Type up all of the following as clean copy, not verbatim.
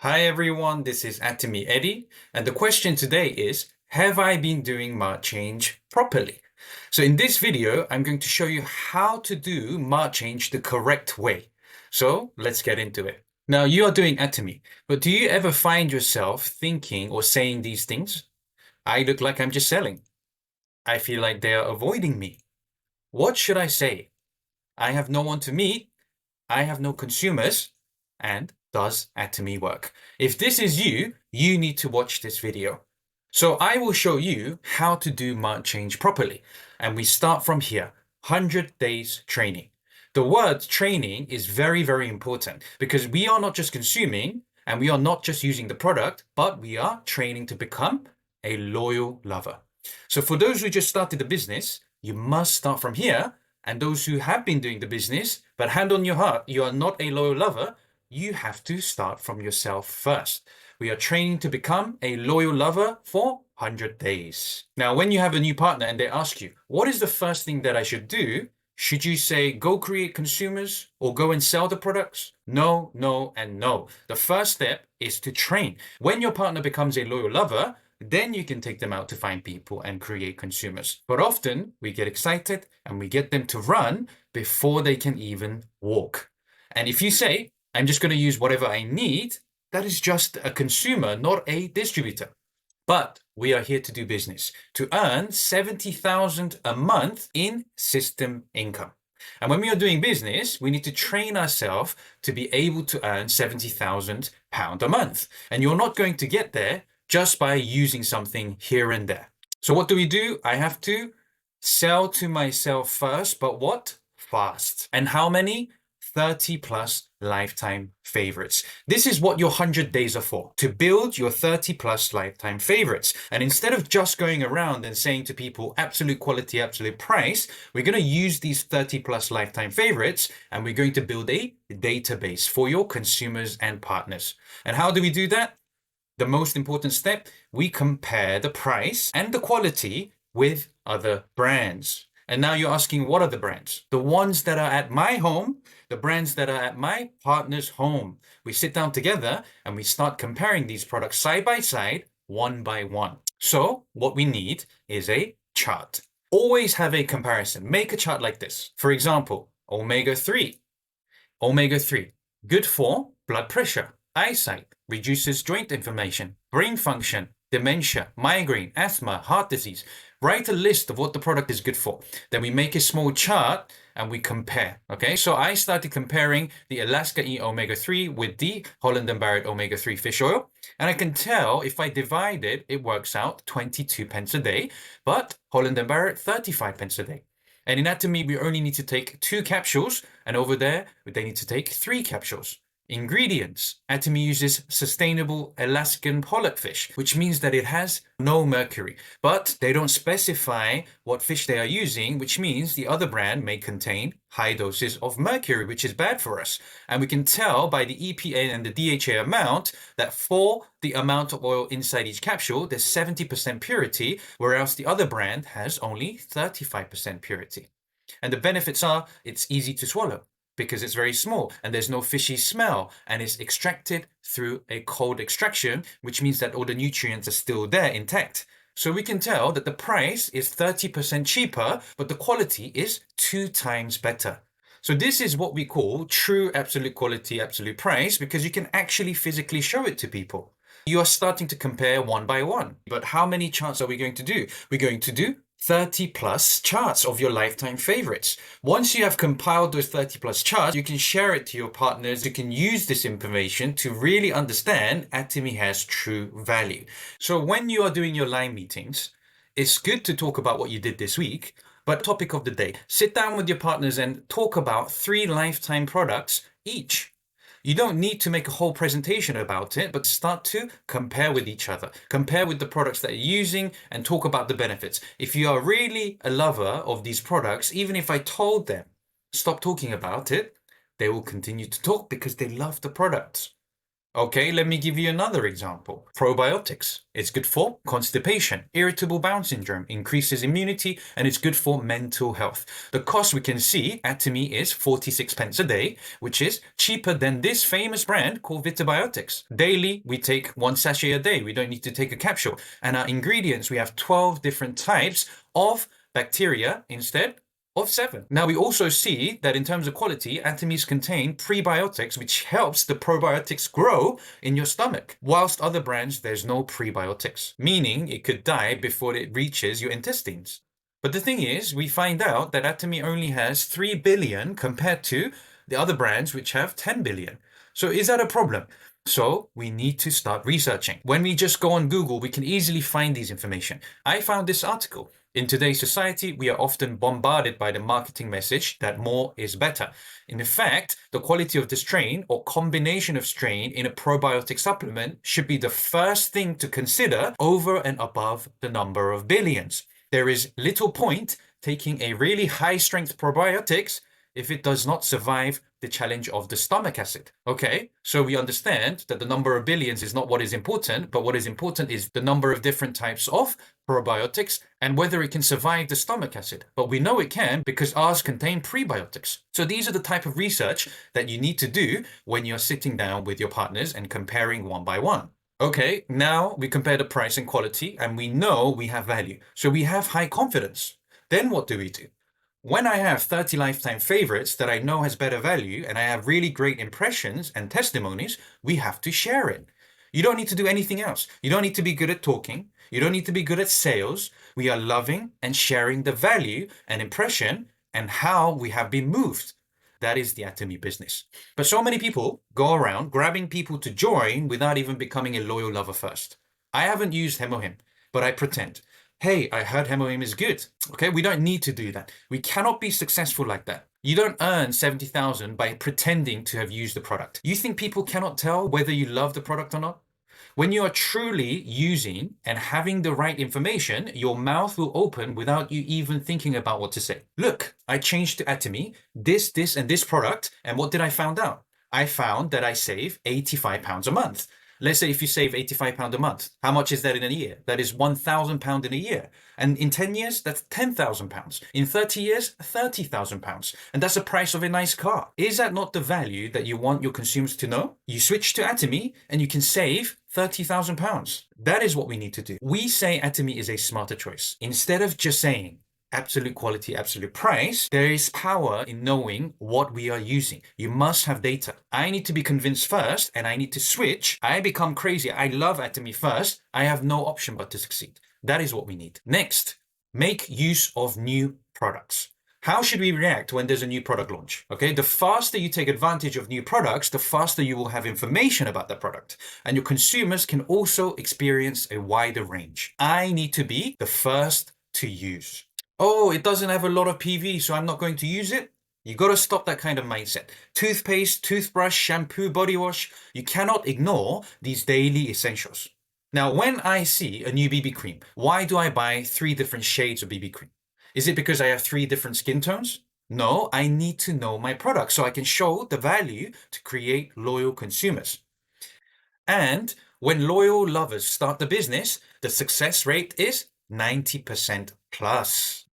Hi everyone, this is Atomy Eddie, and the question today is, have I been doing Mart Change properly? So in this video, I'm going to show you how to do Mart Change the correct way. So let's get into it. Now you are doing Atomy, but do you ever find yourself thinking or saying these things? I look like I'm just selling. I feel like they are avoiding me. What should I say? I have no one to meet. I have no consumers. And does Atomy work? If this is you, you need to watch this video. So I will show you how to do Mart Change properly. And we start from here, 100 days training. The word training is very, very important because we are not just consuming and we are not just using the product, but we are training to become a loyal lover. So for those who just started the business, you must start from here. And those who have been doing the business, but hand on your heart, you are not a loyal lover, you have to start from yourself first. We are training to become a loyal lover for 100 days. Now, when you have a new partner and they ask you, what is the first thing that I should do? Should you say, go create consumers or go and sell the products? No, no, and no. The first step is to train. When your partner becomes a loyal lover, then you can take them out to find people and create consumers. But often we get excited and we get them to run before they can even walk. And if you say, I'm just going to use whatever I need, that is just a consumer, not a distributor. But we are here to do business, to earn 70,000 a month in system income. And when we are doing business, we need to train ourselves to be able to earn £70,000 a month. And you're not going to get there just by using something here and there. So what do? I have to sell to myself first, but what? Fast. And how many? 30 plus lifetime favorites. This is what your 100 days are for, to build your 30 plus lifetime favorites. And instead of just going around and saying to people, absolute quality, absolute price, we're going to use these 30 plus lifetime favorites and we're going to build a database for your consumers and partners. And how do we do that? The most important step, we compare the price and the quality with other brands. And now you're asking, what are the brands? The ones that are at my home, the brands that are at my partner's home. We sit down together and we start comparing these products side by side, one by one. So what we need is a chart. Always have a comparison. Make a chart like this. For example, omega-3. Omega-3, good for blood pressure, eyesight, reduces joint inflammation, brain function, dementia, migraine, asthma, heart disease. Write a list of what the product is good for. Then we make a small chart and we compare. Okay, so I started comparing the Alaska E omega-3 with the Holland & Barrett omega-3 fish oil. And I can tell if I divide it, it works out 22 pence a day, but Holland & Barrett 35 pence a day. And in Atomy, we only need to take 2 capsules, and over there, they need to take 3 capsules. Ingredients. Atomy uses sustainable Alaskan pollock fish, which means that it has no mercury. But they don't specify what fish they are using, which means the other brand may contain high doses of mercury, which is bad for us. And we can tell by the EPA and the DHA amount that for the amount of oil inside each capsule, there's 70% purity, whereas the other brand has only 35% purity. And the benefits are it's easy to swallow, because it's very small and there's no fishy smell and it's extracted through a cold extraction, which means that all the nutrients are still there intact. So we can tell that the price is 30% cheaper, but the quality is 2 times better. So this is what we call true absolute quality, absolute price, because you can actually physically show it to people. You are starting to compare one by one. But how many charts are we going to do? We're going to do 30 plus charts of your lifetime favorites. Once you have compiled those 30 plus charts, you can share it to your partners. You can use this information to really understand Atomy has true value. So when you are doing your line meetings, it's good to talk about what you did this week, but topic of the day, sit down with your partners and talk about 3 lifetime products each. You don't need to make a whole presentation about it, but start to compare with each other. Compare with the products that you're using and talk about the benefits. If you are really a lover of these products, even if I told them, stop talking about it, they will continue to talk because they love the products. Okay, let me give you another example. Probiotics. It's good for constipation, irritable bowel syndrome, increases immunity, and it's good for mental health. The cost we can see at Atomy is 46 pence a day, which is cheaper than this famous brand called Vitabiotics. Daily, we take one sachet a day. We don't need to take a capsule. And our ingredients, we have 12 different types of bacteria instead of 7. Now we also see that in terms of quality, Atomys contain prebiotics, which helps the probiotics grow in your stomach. Whilst other brands, there's no prebiotics, meaning it could die before it reaches your intestines. But the thing is, we find out that Atomy only has 3 billion compared to the other brands, which have 10 billion. So is that a problem? So we need to start researching. When we just go on Google, we can easily find these information. I found this article. In today's society, we are often bombarded by the marketing message that more is better. In fact, the quality of the strain or combination of strain in a probiotic supplement should be the first thing to consider over and above the number of billions. There is little point taking a really high-strength probiotics if it does not survive the challenge of the stomach acid. Okay, so we understand that the number of billions is not what is important, but what is important is the number of different types of probiotics and whether it can survive the stomach acid. But we know it can because ours contain prebiotics. So these are the type of research that you need to do when you're sitting down with your partners and comparing one by one. Okay, now we compare the price and quality and we know we have value. So we have high confidence. Then what do we do? When I have 30 lifetime favorites that I know has better value and I have really great impressions and testimonies, we have to share it. You don't need to do anything else. You don't need to be good at talking. You don't need to be good at sales. We are loving and sharing the value and impression and how we have been moved. That is the Atomy business. But so many people go around grabbing people to join without even becoming a loyal lover first. I haven't used Hemohim, but I pretend. Hey, I heard Hemohim is good. Okay, we don't need to do that. We cannot be successful like that. You don't earn 70,000 by pretending to have used the product. You think people cannot tell whether you love the product or not? When you are truly using and having the right information, your mouth will open without you even thinking about what to say. Look, I changed to Atomy, this, and this product, and what did I find out? I found that I save £85 a month. Let's say if you save £85 a month, how much is that in a year? That is £1,000 in a year. And in 10 years, that's £10,000. In 30 years, £30,000. And that's the price of a nice car. Is that not the value that you want your consumers to know? You switch to Atomy and you can save £30,000. That is what we need to do. We say Atomy is a smarter choice. Instead of just saying, absolute quality, absolute price, there is power in knowing what we are using. You must have data. I need to be convinced first and I need to switch. I become crazy. I love Atomy first. I have no option but to succeed. That is what we need. Next, make use of new products. How should we react when there's a new product launch? Okay, the faster you take advantage of new products, the faster you will have information about that product. And your consumers can also experience a wider range. I need to be the first to use. Oh, it doesn't have a lot of PV, so I'm not going to use it. You got to stop that kind of mindset. Toothpaste, toothbrush, shampoo, body wash. You cannot ignore these daily essentials. Now, when I see a new BB cream, why do I buy 3 different shades of BB cream? Is it because I have 3 different skin tones? No, I need to know my product so I can show the value to create loyal consumers. And when loyal lovers start the business, the success rate is 90% plus.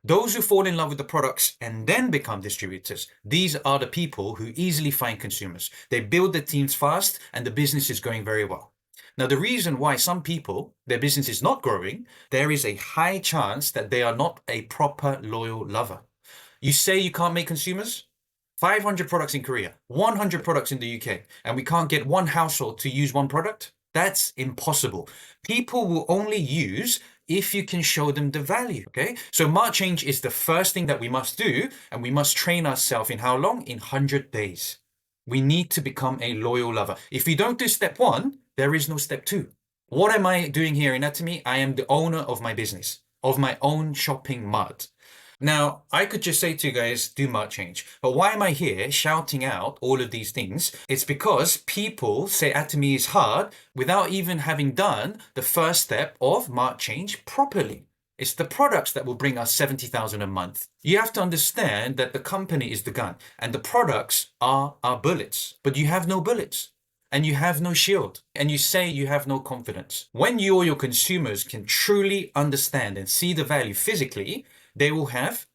Those who fall in love with the products and then become distributors, these are the people who easily find consumers. They build their teams fast and the business is going very well. Now, the reason why some people, their business is not growing, there is a high chance that they are not a proper loyal lover. You say you can't make consumers? 500 products in Korea, 100 products in the UK, and we can't get one household to use one product? That's impossible. People will only use if you can show them the value, okay? So Mart Change is the first thing that we must do, and we must train ourselves in how long? In 100 days. We need to become a loyal lover. If we don't do step 1, there is no step 2. What am I doing here in Atomy? I am the owner of my business, of my own shopping mart. Now, I could just say to you guys, do Mart Change. But why am I here shouting out all of these things? It's because people say Atomy is hard without even having done the first step of Mart Change properly. It's the products that will bring us 70,000 a month. You have to understand that the company is the gun and the products are our bullets, but you have no bullets. and you have no shield, and you say you have no confidence. When you or your consumers can truly understand and see the value physically, they will have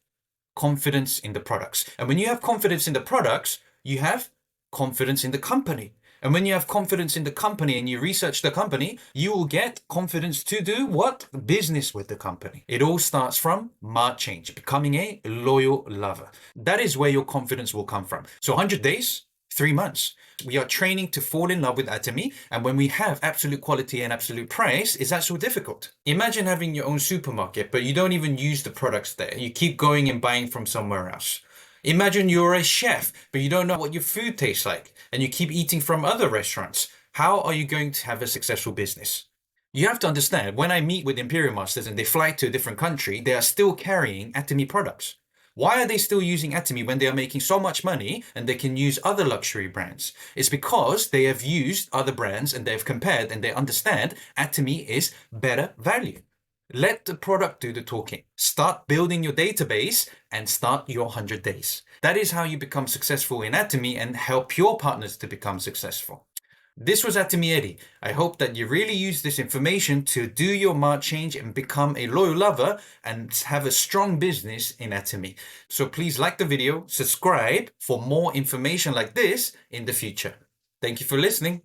confidence in the products. And when you have confidence in the products, you have confidence in the company. And when you have confidence in the company and you research the company, you will get confidence to do what? Business with the company. It all starts from Mart Change, becoming a loyal lover. That is where your confidence will come from. So 100 days, 3 months. We are training to fall in love with Atomy, and when we have absolute quality and absolute price, is that so difficult? Imagine having your own supermarket, but you don't even use the products there. You keep going and buying from somewhere else. Imagine you're a chef, but you don't know what your food tastes like, and you keep eating from other restaurants. How are you going to have a successful business? You have to understand, when I meet with Imperial Masters and they fly to a different country, they are still carrying Atomy products. Why are they still using Atomy when they are making so much money and they can use other luxury brands? It's because they have used other brands and they've compared and they understand Atomy is better value. Let the product do the talking. Start building your database and start your 100 days. That is how you become successful in Atomy and help your partners to become successful. This was Atomy Eddie. I hope that you really use this information to do your Mart Change and become a loyal lover and have a strong business in Atomy. So please like the video, subscribe for more information like this in the future. Thank you for listening.